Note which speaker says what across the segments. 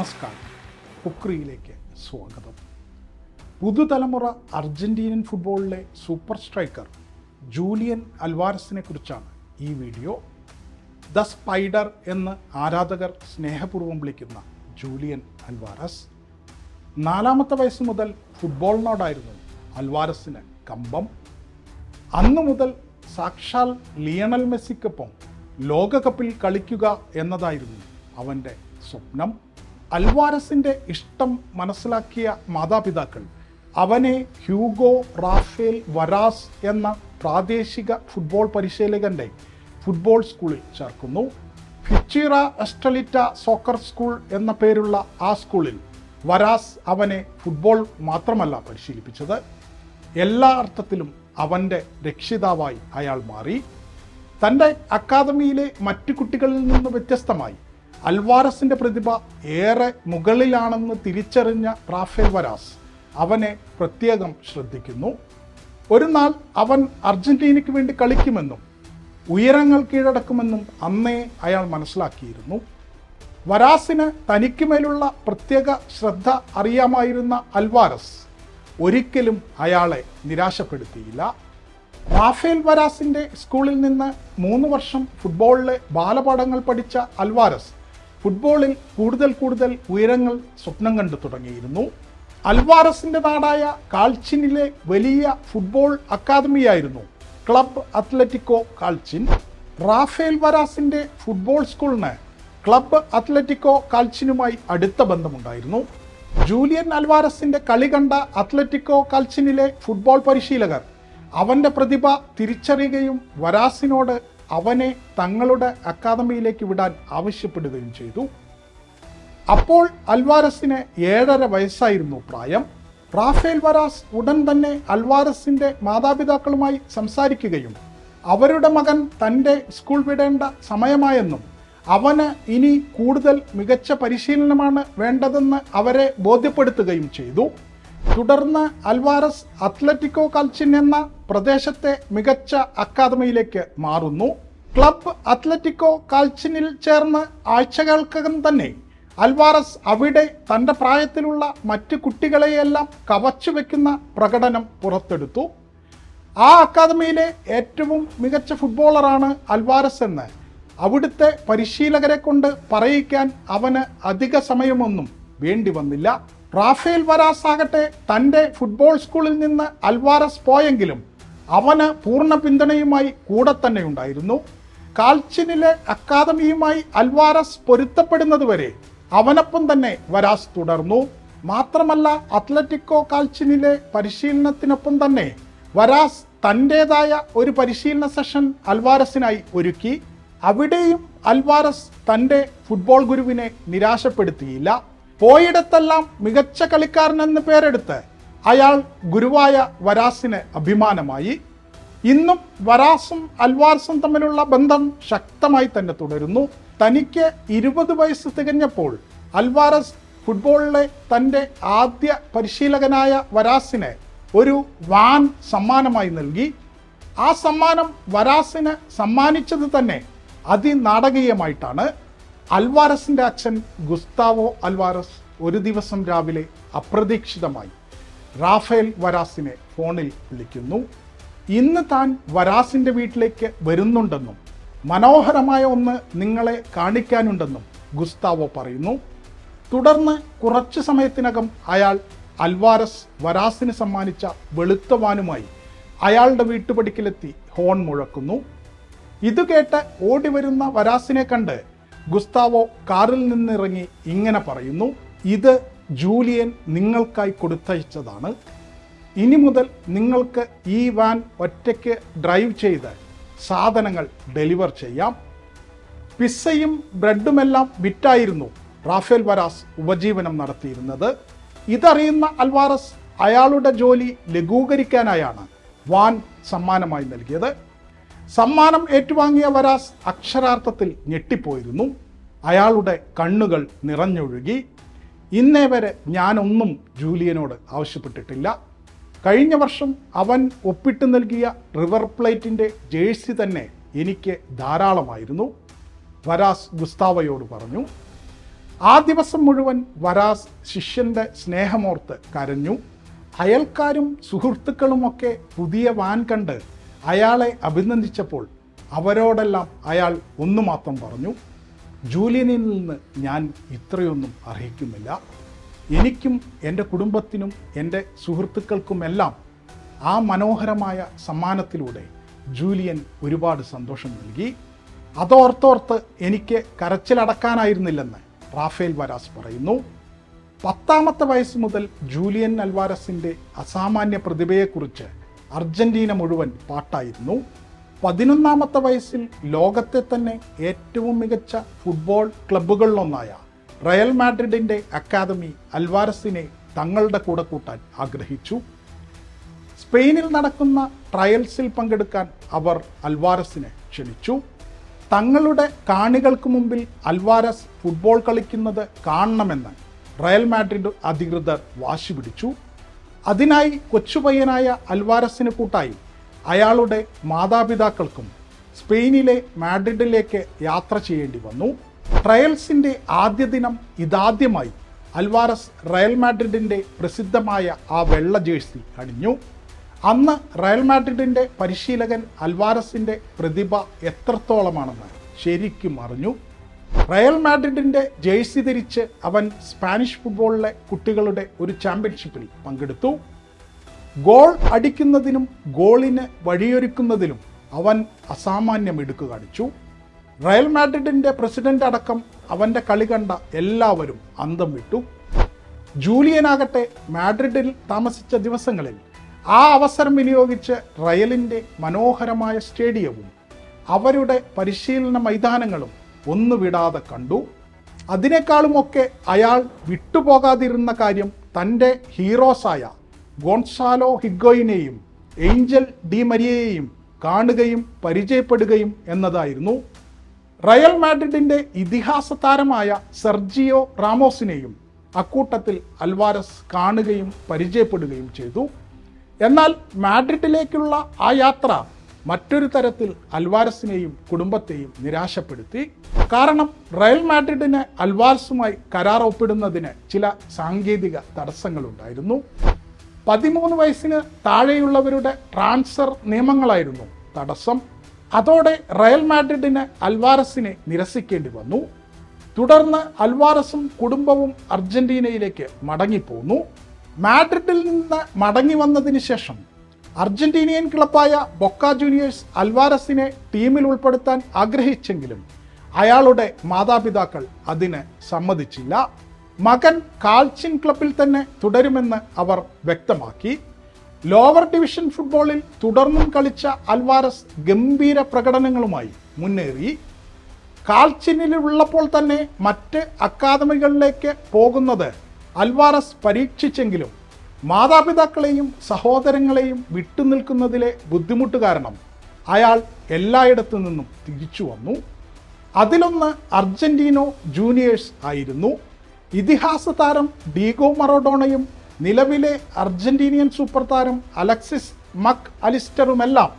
Speaker 1: നമസ്കാരം. കുക്രിയിലേക്ക് സ്വാഗതം. പുതുതലമുറ അർജന്റീനൻ ഫുട്ബോളിലെ സൂപ്പർ സ്ട്രൈക്കർ ജൂലിയൻ അൽവാരസിനെ കുറിച്ചാണ് ഈ വീഡിയോ. ദ സ്പൈഡർ എന്ന് ആരാധകർ സ്നേഹപൂർവ്വം വിളിക്കുന്ന ജൂലിയൻ അൽവാരസ് 4-ാമത്തെ വയസ്സ് മുതൽ ഫുട്ബോളിനോടായിരുന്നു അൽവാരസിന് കമ്പം. അന്നു മുതൽ സാക്ഷാൽ ലിയണൽ മെസ്സിക്കൊപ്പം ലോകകപ്പിൽ കളിക്കുക എന്നതായിരുന്നു അവൻ്റെ സ്വപ്നം. അൽവാരസിൻ്റെ ഇഷ്ടം മനസ്സിലാക്കിയ മാതാപിതാക്കൾ അവനെ ഹ്യൂഗോ റാഫേൽ വരാസ് എന്ന പ്രാദേശിക ഫുട്ബോൾ പരിശീലകൻ്റെ ഫുട്ബോൾ സ്കൂളിൽ ചേർക്കുന്നു. ഫിച്ചിറ എസ്റ്റലിറ്റ സോക്കർ സ്കൂൾ എന്ന പേരുള്ള ആ സ്കൂളിൽ വരാസ് അവനെ ഫുട്ബോൾ മാത്രമല്ല പരിശീലിപ്പിച്ചത്, എല്ലാ അർത്ഥത്തിലും അവൻ്റെ രക്ഷിതാവായി അയാൾ മാറി. തൻ്റെ അക്കാദമിയിലെ മറ്റു കുട്ടികളിൽ നിന്ന് വ്യത്യസ്തമായി അൽവാരസിൻ്റെ പ്രതിഭ ഏറെ മുകളിലാണെന്ന് തിരിച്ചറിഞ്ഞ റാഫേൽ വരാസ് അവനെ പ്രത്യേകം ശ്രദ്ധിക്കുന്നു. ഒരു നാൾ അവൻ അർജന്റീനയ്ക്ക് വേണ്ടി കളിക്കുമെന്നും ഉയരങ്ങൾ കീഴടക്കുമെന്നും അന്നേ അയാൾ മനസ്സിലാക്കിയിരുന്നു. വരാസിന് തനിക്ക് മേലുള്ള പ്രത്യേക ശ്രദ്ധ അറിയാമായിരുന്ന അൽവാരസ് ഒരിക്കലും അയാളെ നിരാശപ്പെടുത്തിയില്ല. റാഫേൽ വരാസിൻ്റെ സ്കൂളിൽ നിന്ന് 3 വർഷം ഫുട്ബോളിലെ ബാലപാഠങ്ങൾ പഠിച്ച അൽവാരസ് ഫുട്ബോളിൽ കൂടുതൽ ഉയരങ്ങൾ സ്വപ്നം കണ്ടു തുടങ്ങിയിരുന്നു. അൽവാരസിൻ്റെ നാടായ കാൾച്ചിനിലെ വലിയ ഫുട്ബോൾ അക്കാദമിയായിരുന്നു ക്ലബ് അത്ലറ്റിക്കോ കാൾച്ചിൻ. റാഫേൽ വരാസിൻ്റെ ഫുട്ബോൾ സ്കൂളിന് ക്ലബ് അത്ലറ്റിക്കോ കാൾച്ചിനുമായി അടുത്ത ബന്ധമുണ്ടായിരുന്നു. ജൂലിയൻ അൽവാരസിൻ്റെ കളി കണ്ട അത്ലറ്റിക്കോ കാൾച്ചിനിലെ ഫുട്ബോൾ പരിശീലകർ അവൻ്റെ പ്രതിഭ തിരിച്ചറിയുകയും വരാസിനോട് അവനെ തങ്ങളുടെ അക്കാദമിയിലേക്ക് വിടാൻ ആവശ്യപ്പെടുകയും ചെയ്തു. അപ്പോൾ അൽവാരസിന് 7.5 വയസ്സായിരുന്നു പ്രായം. റാഫേൽ വരാസ് ഉടൻ തന്നെ അൽവാരസിൻ്റെ മാതാപിതാക്കളുമായി സംസാരിക്കുകയും അവരുടെ മകൻ തൻ്റെ സ്കൂൾ വിടേണ്ട സമയമായെന്നും അവന് ഇനി കൂടുതൽ മികച്ച പരിശീലനമാണ് വേണ്ടതെന്ന് അവരെ ബോധ്യപ്പെടുത്തുകയും ചെയ്തു. തുടർന്ന് അൽവാരസ് അത്ലറ്റിക്കോ കാൾച്ചിൻ എന്ന പ്രദേശത്തെ മികച്ച അക്കാദമിയിലേക്ക് മാറുന്നു. ക്ലബ് അത്ലറ്റിക്കോ കാൾച്ചിനിൽ ചേർന്ന് ആഴ്ചകൾക്കകം തന്നെ അൽവാരസ് അവിടെ തൻ്റെ പ്രായത്തിലുള്ള മറ്റു കുട്ടികളെയെല്ലാം കവച്ചു വെക്കുന്ന പ്രകടനം പുറത്തെടുത്തു. ആ അക്കാദമിയിലെ ഏറ്റവും മികച്ച ഫുട്ബോളറാണ് അൽവാരസ് എന്ന് അവിടുത്തെ പരിശീലകരെ കൊണ്ട് പറയിക്കാൻ അവന് അധിക സമയമൊന്നും വേണ്ടി വന്നില്ല. റാഫേൽ വരാസ് ആകട്ടെ തൻ്റെ ഫുട്ബോൾ സ്കൂളിൽ നിന്ന് അൽവാരസ് പോയെങ്കിലും അവന് പൂർണ്ണ പിന്തുണയുമായി കൂടെ തന്നെ ഉണ്ടായിരുന്നു. കാൾച്ചിനിലെ അക്കാദമിയുമായി അൽവാരസ് പൊരുത്തപ്പെടുന്നതുവരെ അവനൊപ്പം തന്നെ വരാസ് തുടർന്നു. മാത്രമല്ല അത്ലറ്റിക്കോ കാൾച്ചിനിലെ പരിശീലനത്തിനൊപ്പം തന്നെ വരാസ് തൻ്റേതായ ഒരു പരിശീലന സെഷൻ അൽവാരസിനായി ഒരുക്കി. അവിടെയും അൽവാരസ് തൻ്റെ ഫുട്ബോൾ ഗുരുവിനെ നിരാശപ്പെടുത്തിയില്ല. പോയിടത്തെല്ലാം മികച്ച കളിക്കാരനെന്ന് പേരെടുത്ത് അയാൾ ഗുരുവായ വരാസിന് അഭിമാനമായി. ഇന്നും വരാസും അൽവാരസും തമ്മിലുള്ള ബന്ധം ശക്തമായി തന്നെ തുടരുന്നു. തനിക്ക് 20 വയസ്സ് തികഞ്ഞപ്പോൾ അൽവാരസ് ഫുട്ബോളിലെ തൻ്റെ ആദ്യ പരിശീലകനായ വരാസിന് ഒരു വാൻ സമ്മാനമായി നൽകി. ആ സമ്മാനം വരാസിന് സമ്മാനിച്ചത് തന്നെ അതിനാടകീയമായിട്ടാണ്. അൽവാരസിൻ്റെ അച്ഛൻ ഗുസ്താവോ അൽവാരസ് ഒരു ദിവസം രാവിലെ അപ്രതീക്ഷിതമായി റാഫേൽ വരാസിനെ ഫോണിൽ വിളിക്കുന്നു. ഇന്ന് താൻ വരാസിൻ്റെ വീട്ടിലേക്ക് വരുന്നുണ്ടെന്നും മനോഹരമായ ഒന്ന് നിങ്ങളെ കാണിക്കാനുണ്ടെന്നും ഗുസ്താവോ പറയുന്നു. തുടർന്ന് കുറച്ചു സമയത്തിനകം അയാൾ അൽവാരസ് വരാസിന് സമ്മാനിച്ച വെളുത്ത വാനുമായി അയാളുടെ വീട്ടുപടിക്കലെത്തി ഹോൺ മുഴക്കുന്നു. ഇത് കേട്ട് ഓടി വരുന്ന വരാസിനെ കണ്ട് ഗുസ്താവോ കാറിൽ നിന്നിറങ്ങി ഇങ്ങനെ പറയുന്നു: ഇത് ജൂലിയൻ നിങ്ങൾക്കായി കൊടുത്തയച്ചതാണ്. ഇനി മുതൽ നിങ്ങൾക്ക് ഈ വാൻ ഒറ്റയ്ക്ക് ഡ്രൈവ് ചെയ്ത് സാധനങ്ങൾ ഡെലിവർ ചെയ്യാം. പിസ്സയും ബ്രെഡുമെല്ലാം വിറ്റായിരുന്നു റാഫേൽ വരാസ് ഉപജീവനം നടത്തിയിരുന്നത്. ഇതറിയുന്ന അൽവാരസ് അയാളുടെ ജോലി ലഘൂകരിക്കാനായാണ് വാൻ സമ്മാനമായി നൽകിയത്. സമ്മാനം ഏറ്റുവാങ്ങിയ വരാസ് അക്ഷരാർത്ഥത്തിൽ ഞെട്ടിപ്പോയിരുന്നു. അയാളുടെ കണ്ണുകൾ നിറഞ്ഞൊഴുകി. ഇന്നേ വരെ ഞാനൊന്നും ജൂലിയനോട് ആവശ്യപ്പെട്ടിട്ടില്ല. കഴിഞ്ഞ വർഷം അവൻ ഒപ്പിട്ട് നൽകിയ റിവർ പ്ലേറ്റിൻ്റെ ജേഴ്സി തന്നെ എനിക്ക് ധാരാളമായിരുന്നു, വരാസ് ഗുസ്താവയോട് പറഞ്ഞു. ആ ദിവസം മുഴുവൻ വരാസ് ശിഷ്യന്റെ സ്നേഹമോർത്ത് കരഞ്ഞു. അയൽക്കാരും സുഹൃത്തുക്കളുമൊക്കെ പുതിയ വാൻ കണ്ട് അയാളെ അഭിനന്ദിച്ചപ്പോൾ അവരോടെല്ലാം അയാൾ ഒന്നു മാത്രം പറഞ്ഞു, ജൂലിയനിൽ നിന്ന് ഞാൻ ഇത്രയൊന്നും അർഹിക്കുന്നില്ല. എനിക്കും എൻ്റെ കുടുംബത്തിനും എൻ്റെ സുഹൃത്തുക്കൾക്കുമെല്ലാം ആ മനോഹരമായ സമ്മാനത്തിലൂടെ ജൂലിയൻ ഒരുപാട് സന്തോഷം നൽകി. അതോർത്തോർത്ത് എനിക്ക് കരച്ചിലടക്കാനായിരുന്നില്ലെന്ന് റാഫേൽ വരാസ് പറയുന്നു. 10ാമത്തെ വയസ്സ് മുതൽ ജൂലിയൻ അൽവാരസിൻ്റെ അസാമാന്യ പ്രതിഭയെക്കുറിച്ച് അർജന്റീന മുഴുവൻ പാട്ടായിരുന്നു. 11ാമത്തെ വയസ്സിൽ ലോകത്തെ തന്നെ ഏറ്റവും മികച്ച ഫുട്ബോൾ ക്ലബ്ബുകളിലൊന്നായ റയൽ മാഡ്രിഡിൻ്റെ അക്കാദമി അൽവാരസിനെ തങ്ങളുടെ കൂടെ കൂട്ടാൻ ആഗ്രഹിച്ചു. സ്പെയിനിൽ നടക്കുന്ന ട്രയൽസിൽ പങ്കെടുക്കാൻ അവർ അൽവാരസിനെ ക്ഷണിച്ചു. തങ്ങളുടെ കാണികൾക്ക് മുമ്പിൽ അൽവാരസ് ഫുട്ബോൾ കളിക്കുന്നത് കാണണമെന്ന് റയൽ മാഡ്രിഡ് അധികൃതർ വാശി പിടിച്ചു. അതിനായി കൊച്ചുപയ്യനായ അൽവാരസിന് കൂട്ടായി അയാളുടെ മാതാപിതാക്കൾക്കും സ്പെയിനിലെ മാഡ്രിഡിലേക്ക് യാത്ര ചെയ്യേണ്ടി വന്നു. ട്രയൽസിൻ്റെ ആദ്യ ദിനം ഇതാദ്യമായി അൽവാരസ് റയൽ മാഡ്രിഡിൻ്റെ പ്രസിദ്ധമായ ആ വെള്ള ജേഴ്സി അണിഞ്ഞു. അന്ന് റയൽ മാഡ്രിഡിൻ്റെ പരിശീലകൻ അൽവാരസിൻ്റെ പ്രതിഭ എത്രത്തോളമാണെന്ന് ശരിക്കും അറിഞ്ഞു. റയൽ മാഡ്രിഡിൻ്റെ ജേഴ്സി ധരിച്ച് അവൻ സ്പാനിഷ് ഫുട്ബോളിലെ കുട്ടികളുടെ ഒരു ചാമ്പ്യൻഷിപ്പിൽ പങ്കെടുത്തു. ഗോൾ അടിക്കുന്നതിനും ഗോളിന് വഴിയൊരുക്കുന്നതിലും അവൻ അസാമാന്യ മിടുക്ക് കാണിച്ചു. റയൽ മാഡ്രിഡിൻ്റെ പ്രസിഡന്റ് അടക്കം അവൻ്റെ കളി കണ്ട എല്ലാവരും അന്തം വിട്ടു. ജൂലിയനാകട്ടെ മാഡ്രിഡിൽ താമസിച്ച ദിവസങ്ങളിൽ ആ അവസരം വിനിയോഗിച്ച് റയലിൻ്റെ മനോഹരമായ സ്റ്റേഡിയവും അവരുടെ പരിശീലന മൈതാനങ്ങളും ഒന്നുവിടാതെ കണ്ടു. അതിനേക്കാളുമൊക്കെ അയാൾ വിട്ടുപോകാതിരുന്ന കാര്യം തൻ്റെ ഹീറോസായ ഗോൺസാലോ ഹിഗ്ഗോയിനെയും ഏഞ്ചൽ ഡി മരിയയെയും കാണുകയും പരിചയപ്പെടുകയും എന്നതായിരുന്നു. റയൽ മാഡ്രിഡിൻ്റെ ഇതിഹാസ താരമായ സെർജിയോ റാമോസിനെയും അക്കൂട്ടത്തിൽ അൽവാരസ് കാണുകയും പരിചയപ്പെടുകയും ചെയ്തു. എന്നാൽ മാഡ്രിഡിലേക്കുള്ള ആ യാത്ര മറ്റൊരു തരത്തിൽ അൽവാരസിനെയും കുടുംബത്തെയും നിരാശപ്പെടുത്തി. കാരണം റയൽ മാഡ്രിഡിന് അൽവാരസുമായി കരാർ ഒപ്പിടുന്നതിന് ചില സാങ്കേതിക തടസ്സങ്ങളുണ്ടായിരുന്നു. 13 വയസ്സിന് താഴെയുള്ളവരുടെ ട്രാൻസ്ഫർ നിയമങ്ങളായിരുന്നു തടസ്സം. അതോടെ റയൽ മാഡ്രിഡിന് അൽവാരസിനെ നിരസിക്കേണ്ടി വന്നു. തുടർന്ന് അൽവാരസും കുടുംബവും അർജന്റീനയിലേക്ക് മടങ്ങിപ്പോന്നു. മാഡ്രിഡിൽ നിന്ന് മടങ്ങി വന്നതിന് ശേഷം അർജന്റീനിയൻ ക്ലബ്ബായ ബൊക്ക ജൂനിയേഴ്സ് അൽവാരസിനെ ടീമിൽ ഉൾപ്പെടുത്താൻ ആഗ്രഹിച്ചെങ്കിലും അയാളുടെ മാതാപിതാക്കൾ അതിന് സമ്മതിച്ചില്ല. മകൻ കാൽച്ചിൻ ക്ലബിൽ തന്നെ തുടരുമെന്ന് അവർ വ്യക്തമാക്കി. ലോവർ ഡിവിഷൻ ഫുട്ബോളിൽ തുടർന്നും കളിച്ച അൽവാരസ് ഗംഭീര പ്രകടനങ്ങളുമായി മുന്നേറി. കാൽച്ചിനിലുള്ളപ്പോൾ തന്നെ മറ്റ് അക്കാദമികളിലേക്ക് പോകുന്നത് അൽവാരസ് പരീക്ഷിച്ചെങ്കിലും മാതാപിതാക്കളെയും സഹോദരങ്ങളെയും വിട്ടുനിൽക്കുന്നതിലെ ബുദ്ധിമുട്ട് കാരണം അയാൾ എല്ലായിടത്തു നിന്നും തിരിച്ചു വന്നു. അതിലൊന്ന് അർജന്റീനോ ജൂനിയേഴ്സ് ആയിരുന്നു. ഇതിഹാസ താരം ഡീഗോ മറഡോണയും നിലവിലെ അർജന്റീനിയൻ സൂപ്പർ താരം അലക്സിസ് മക് അലിസ്റ്ററുമെല്ലാം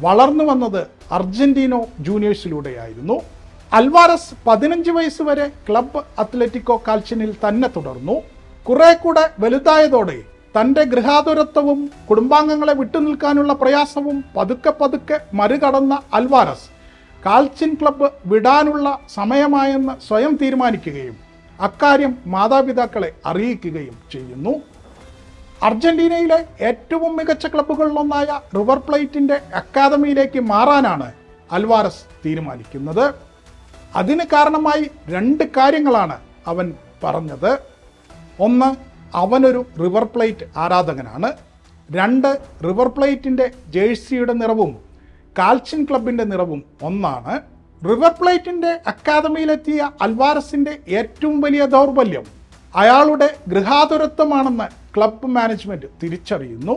Speaker 1: വളർന്നു വന്നത് അർജന്റീനോ ജൂനിയേഴ്സിലൂടെയായിരുന്നു. അൽവാരസ് 15 വയസ്സ് വരെ ക്ലബ് അത്ലറ്റിക്കോ കാൽച്ചിനിൽ തന്നെ തുടർന്നു. കുറെ കൂടെ വലുതായതോടെ തൻ്റെ ഗൃഹാതുരത്വവും കുടുംബാംഗങ്ങളെ വിട്ടുനിൽക്കാനുള്ള പ്രയാസവും പതുക്കെ പതുക്കെ മറികടന്ന അൽവാരസ് കാൽച്ചിൻ ക്ലബ്ബ് വിടാനുള്ള സമയമായെന്ന് സ്വയം തീരുമാനിക്കുകയും അക്കാര്യം മാതാപിതാക്കളെ അറിയിക്കുകയും ചെയ്യുന്നു. അർജന്റീനയിലെ ഏറ്റവും മികച്ച ക്ലബ്ബുകളിലൊന്നായ റിവർ പ്ലേറ്റിൻ്റെ അക്കാദമിയിലേക്ക് മാറാനാണ് അൽവാരസ് തീരുമാനിക്കുന്നത്. അതിന് കാരണമായി 2 കാര്യങ്ങളാണ് അവൻ പറഞ്ഞത്. ഒന്ന്, അവനൊരു റിവർ പ്ലേറ്റ് ആരാധകനാണ്. 2, റിവർ പ്ലേറ്റിൻ്റെ ജേഴ്സിയുടെ നിറവും കാൽച്ചിൻ ക്ലബിൻ്റെ നിറവും ഒന്നാണ്. റിവർ പ്ലേറ്റിൻ്റെ അക്കാദമിയിലെത്തിയ അൽവാരസിൻ്റെ ഏറ്റവും വലിയ ദൗർബല്യം അയാളുടെ ഗൃഹാതുരത്വമാണെന്ന് ക്ലബ്ബ് മാനേജ്മെൻറ്റ് തിരിച്ചറിയുന്നു.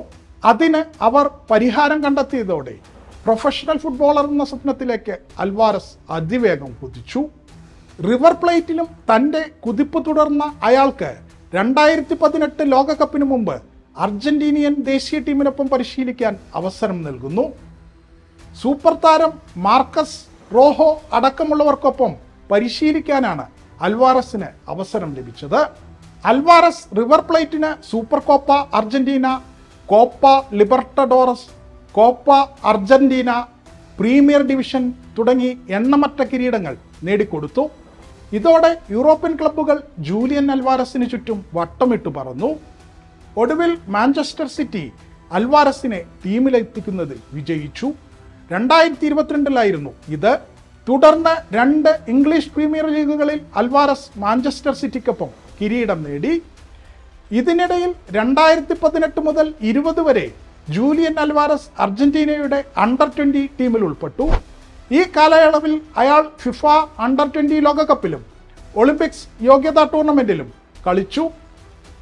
Speaker 1: അതിന് അവർ പരിഹാരം കണ്ടെത്തിയതോടെ പ്രൊഫഷണൽ ഫുട്ബോളർ എന്ന സ്വപ്നത്തിലേക്ക് അൽവാരസ് അതിവേഗം കുതിച്ചു. റിവർ പ്ലേറ്റിലും തൻ്റെ കുതിപ്പ് തുടർന്ന അയാൾക്ക് 2018 ലോകകപ്പിന് മുമ്പ് അർജന്റീനിയൻ ദേശീയ ടീമിനൊപ്പം പരിശീലിക്കാൻ അവസരം നൽകുന്നു. സൂപ്പർ താരം മാർക്കസ് റോഹോ അടക്കമുള്ളവർക്കൊപ്പം പരിശീലിക്കാനാണ് അൽവാരസിന് അവസരം ലഭിച്ചത്. അൽവാരസ് റിവർ പ്ലേറ്റിന് super Copa Argentina, Copa Libertadores, Copa Argentina, premier division തുടങ്ങി എണ്ണമറ്റ കിരീടങ്ങൾ നേടിക്കൊടുത്തു. ഇതോടെ യൂറോപ്യൻ ക്ലബ്ബുകൾ ജൂലിയൻ അൽവാരസിന് ചുറ്റും വട്ടമിട്ടു പറന്നു. ഒടുവിൽ മാഞ്ചസ്റ്റർ സിറ്റി അൽവാരസിനെ ടീമിലെത്തിക്കുന്നതിൽ വിജയിച്ചു. 2022 ഇത്. തുടർന്ന് 2 ഇംഗ്ലീഷ് പ്രീമിയർ ലീഗുകളിൽ അൽവാരസ് മാഞ്ചസ്റ്റർ സിറ്റിക്കൊപ്പം കിരീടം നേടി. ഇതിനിടയിൽ 2018 മുതൽ 20 വരെ ജൂലിയൻ അൽവാരസ് അർജന്റീനയുടെ അണ്ടർ 20 ടീമിൽ ഉൾപ്പെട്ടു. ഈ കാലയളവിൽ അയാൾ ഫിഫ അണ്ടർ 20 ലോകകപ്പിലും ഒളിമ്പിക്സ് യോഗ്യതാ ടൂർണമെന്റിലും കളിച്ചു.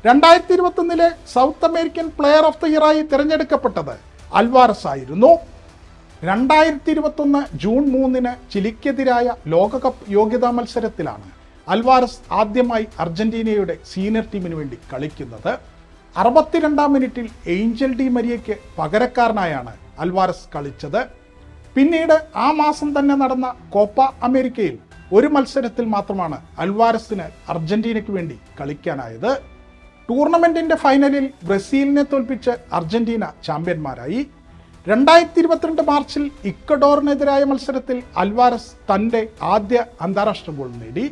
Speaker 1: 2021 South American player of the ഇയറായി തിരഞ്ഞെടുക്കപ്പെട്ടത് അൽവാരസ് ആയിരുന്നു. 2021 ജൂൺ 3 ചിലിക്കെതിരായ ലോകകപ്പ് യോഗ്യതാ മത്സരത്തിലാണ് അൽവാരസ് ആദ്യമായി അർജന്റീനയുടെ സീനിയർ ടീമിന് വേണ്ടി കളിക്കുന്നത്. 62-ാം മിനിറ്റിൽ ഏഞ്ചൽ ഡി മരിയയ്ക്ക് പകരക്കാരനായാണ് അൽവാരസ് കളിച്ചത്. പിന്നീട് ആ മാസം തന്നെ നടന്ന കോപ്പ അമേരിക്കയിൽ ഒരു മത്സരത്തിൽ മാത്രമാണ് അൽവാരസിന് അർജന്റീനയ്ക്ക് വേണ്ടി കളിക്കാനായത്. ടൂർണമെന്റിന്റെ ഫൈനലിൽ ബ്രസീലിനെ തോൽപ്പിച്ച് അർജന്റീന ചാമ്പ്യന്മാരായി. 2022 മാർച്ചിൽ ഇക്വഡോറിനെതിരായ മത്സരത്തിൽ അൽവാരസ് തൻ്റെ ആദ്യ അന്താരാഷ്ട്ര ഗോൾ നേടി.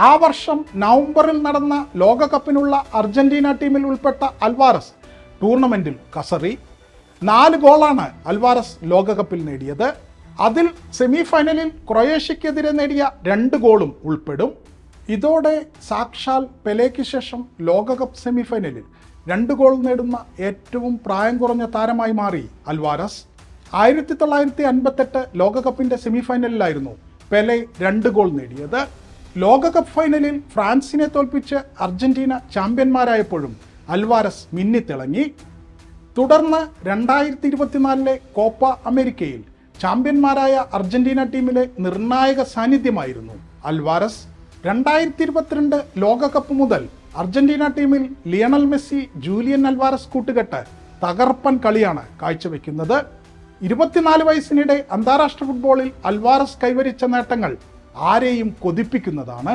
Speaker 1: ആ വർഷം നവംബറിൽ നടന്ന ലോകകപ്പിനുള്ള അർജന്റീന ടീമിൽ ഉൾപ്പെട്ട അൽവാരസ് ടൂർണമെന്റിൽ കസറി. 4 ഗോളാണ് അൽവാരസ് ലോകകപ്പിൽ നേടിയത്. അതിൽ സെമി ഫൈനലിൽ ക്രൊയേഷ്യക്കെതിരെ നേടിയ 2 ഗോളും ഉൾപ്പെടും. ഇതോടെ സാക്ഷാൽ പെലെയ്ക്ക് ശേഷം ലോകകപ്പ് സെമി ഫൈനലിൽ 2 ഗോൾ നേടുന്ന ഏറ്റവും പ്രായം കുറഞ്ഞ താരമായി മാറി അൽവാരസ്. 1958 ലോകകപ്പിന്റെ സെമി ഫൈനലിലായിരുന്നു പെലെ 2 ഗോൾ നേടിയത്. ലോകകപ്പ് ഫൈനലിൽ ഫ്രാൻസിനെ തോൽപ്പിച്ച് അർജന്റീന ചാമ്പ്യന്മാരായപ്പോഴും അൽവാരസ് മിന്നിത്തിളങ്ങി. തുടർന്ന് 2024 കോപ്പ അമേരിക്കയിൽ ചാമ്പ്യന്മാരായ അർജന്റീന ടീമിലെ നിർണായക സാന്നിധ്യമായിരുന്നു അൽവാരസ്. 2022 ലോകകപ്പ് മുതൽ അർജന്റീന ടീമിൽ ലിയണൽ മെസ്സി ജൂലിയൻ അൽവാരസ് കൂട്ടുകെട്ട് തകർപ്പൻ കളിയാണ് കാഴ്ചവെക്കുന്നത്. 24 വയസ്സിനിടെ അന്താരാഷ്ട്ര ഫുട്ബോളിൽ അൽവാരസ് കൈവരിച്ച നേട്ടങ്ങൾ ആരെയും കൊതിപ്പിക്കുന്നതാണ്.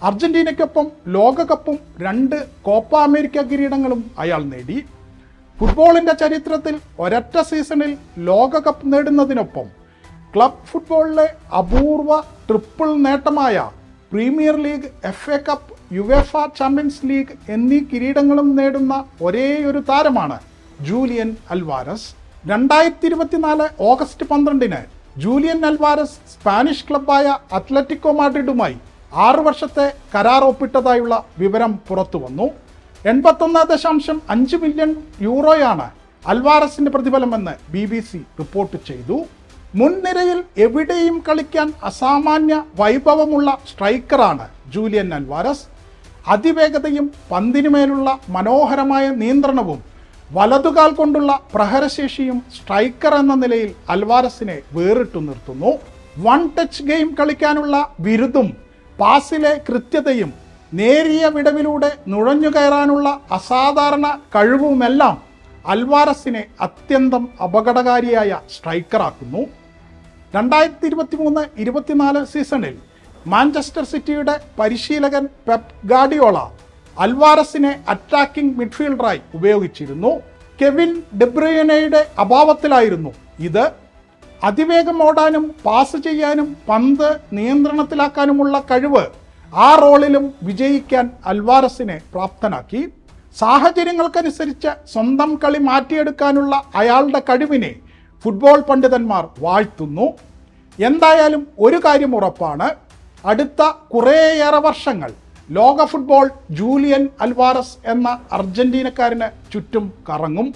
Speaker 1: അർജന്റീനയ്ക്കൊപ്പം ലോകകപ്പും 2 കോപ്പ അമേരിക്ക കിരീടങ്ങളും അയാൾ നേടി. ഫുട്ബോളിന്റെ ചരിത്രത്തിൽ ഒരൊറ്റ സീസണിൽ ലോകകപ്പ് നേടുന്നതിനൊപ്പം ക്ലബ് ഫുട്ബോളിലെ അപൂർവ ട്രിപ്പിൾ നേട്ടമായ Premier League, FA Cup, UEFA Champions League എന്നീ കിരീടങ്ങളും നേടുന്ന ഒരേയൊരു താരമാണ് Julian Alvarez. 2024 August 12 Julian Alvarez Spanish ക്ലബ്ബായ അത്ലറ്റിക്കോ മാഡ്രിഡുമായി 6 വർഷത്തെ കരാർ ഒപ്പിട്ടതായുള്ള വിവരം പുറത്തു വന്നു. 81.5 മില്യൺ യൂറോയാണ് അൽവാരസിന്റെ പ്രതിഫലമെന്ന് BBC റിപ്പോർട്ട് ചെയ്തു. മുൻനിരയിൽ എവിടെയും കളിക്കാൻ അസാമാന്യ വൈഭവമുള്ള സ്ട്രൈക്കറാണ് ജൂലിയൻ അൽവാരസ്. അതിവേഗതയും പന്തിനുമേലുള്ള മനോഹരമായ നിയന്ത്രണവും വലതുകാൽ കൊണ്ടുള്ള പ്രഹരശേഷിയും സ്ട്രൈക്കർ എന്ന നിലയിൽ അൽവാരസിനെ വേറിട്ടു നിർത്തുന്നു. 1 ടച്ച് ഗെയിം കളിക്കാനുള്ള ബിരുദും പാസിലെ കൃത്യതയും നേരിയ വിടവിലൂടെ നുഴഞ്ഞുകയറാനുള്ള അസാധാരണ കഴിവുമെല്ലാം അൽവാരസിനെ അത്യന്തം അപകടകാരിയായ സ്ട്രൈക്കറാക്കുന്നു. 2023-24 സീസണിൽ മാഞ്ചസ്റ്റർ സിറ്റിയുടെ പരിശീലകൻ പെപ് ഗാർഡിയോള അൽവാരസിനെ അറ്റാക്കിംഗ് മിഡ്ഫീൽഡറായി ഉപയോഗിച്ചിരുന്നു. കെവിൻ ഡെബ്രൂയ്നയുടെ അഭാവത്തിലായിരുന്നു ഇത്. അതിവേഗം ഓടാനും പാസ് ചെയ്യാനും പന്ത് നിയന്ത്രണത്തിലാക്കാനുമുള്ള കഴിവ് ആ റോളിലും വിജയിക്കാൻ അൽവാരസിനെ പ്രാപ്തനാക്കി. സാഹചര്യങ്ങൾക്കനുസരിച്ച് സ്വന്തം കളി മാറ്റിയെടുക്കാനുള്ള അയാളുടെ കഴിവിനെ ഫുട്ബോൾ പണ്ഡിതന്മാർ വാഴ്ത്തുന്നു. എന്തായാലും ഒരു കാര്യം ഉറപ്പാണ്, അടുത്ത കുറേയേറെ വർഷങ്ങൾ ലോക ഫുട്ബോൾ ജൂലിയൻ അൽവാരസ് എന്ന അർജന്റീനക്കാരന് ചുറ്റും കറങ്ങും.